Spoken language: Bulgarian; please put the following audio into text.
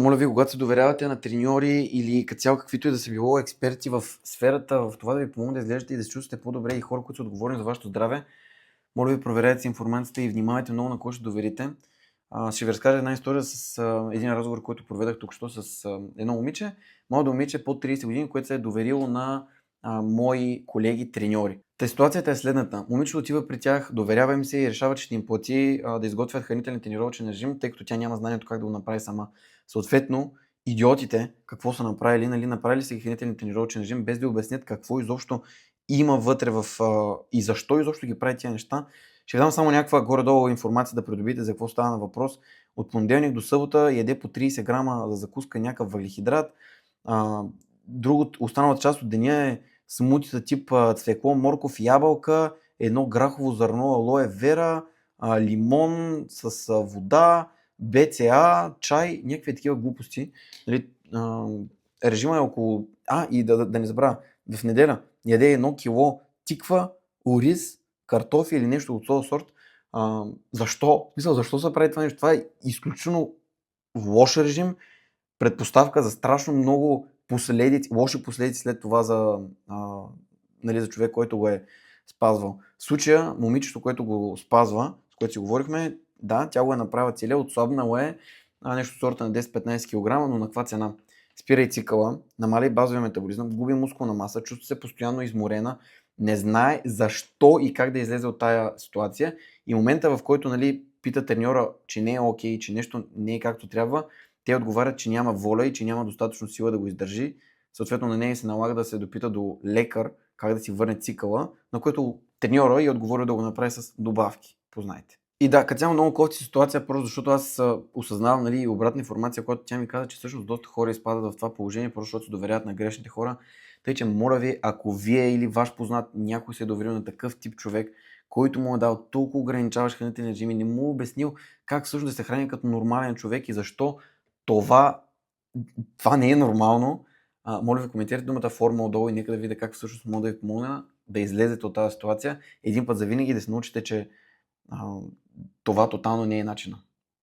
Моля ви, когато се доверявате на треньори или като цяло каквито и да са било експерти в сферата, в това да ви помогне да изглеждате и да се чувствате по-добре и хора, които са отговорни за вашето здраве, моля ви, проверяйте си информацията и внимавайте много на кой ще доверите. Ще ви разкажа една история с един разговор, който проведах тук що с едно момиче. Младо момиче под 30 години, което се е доверило на мои колеги треньори. Та ситуацията е следната. Момичето отива при тях, доверява им се и решава, че ще им плати да изготвят хранителен тренировъчен режим, тъй като тя няма знанието как да го направи сама. Съответно, идиотите какво са направили, нали, направили са хранителен тренировъчен режим, без да обяснят какво изобщо има вътре и защо изобщо ги прави тези неща. Ще ви дам само някаква горе-долу информация да придобиете за какво става на въпрос. От понеделник до събота яде по 30 грама за закуска някакъв въглехидрат. Останалата част от деня е смутита тип цвекло, морков, ябълка, едно грахово зърно, алоe вера, лимон с вода, БЦА, чай, някакви такива глупости. Нали, режима е около... и да не забравя, в неделя яде 1 кило тиква, ориз, картофи или нещо от този сорт. Защо? Защо се прави това нещо? Това е изключително лош режим, предпоставка за страшно много лоши последици след това за човек, който го е спазвал. В случая, момичето, което го спазва, с което си говорихме, да, тя го е направила целия, отслабнала е нещо сорта на 10-15 кг, но на каква цена? Спира и цикъла, намаля базовия метаболизъм, губи мускулна маса, чувства се постоянно изморена, не знае защо и как да излезе от тая ситуация и момента, в който пита треньора, че не е окей, че нещо не е както трябва, те отговарят, че няма воля и че няма достатъчно сила да го издържи. Съответно на нея се налага да се допита до лекар как да си върне цикъла, на което треньора и отговори да го направи с добавки, познайте. И да, като цяло много кофти ситуация, просто защото аз осъзнавам и обратна информация, която тя ми каза, че всъщност доста хора изпадат в това положение, просто защото се доверяват на грешните хора. Тъй, че моля ви, ако вие или ваш познат някой се е доверил на такъв тип човек, който му е дал толкова ограничаващ хранителни режими, не му е обяснил как всъщност да се храни като нормален човек и защо това не е нормално, моля ви, коментирайте думата форма отдолу и нека да видя как всъщност мога да ви помогна да излезете от тази ситуация един път за винаги и да се научите, че това тотално не е начина.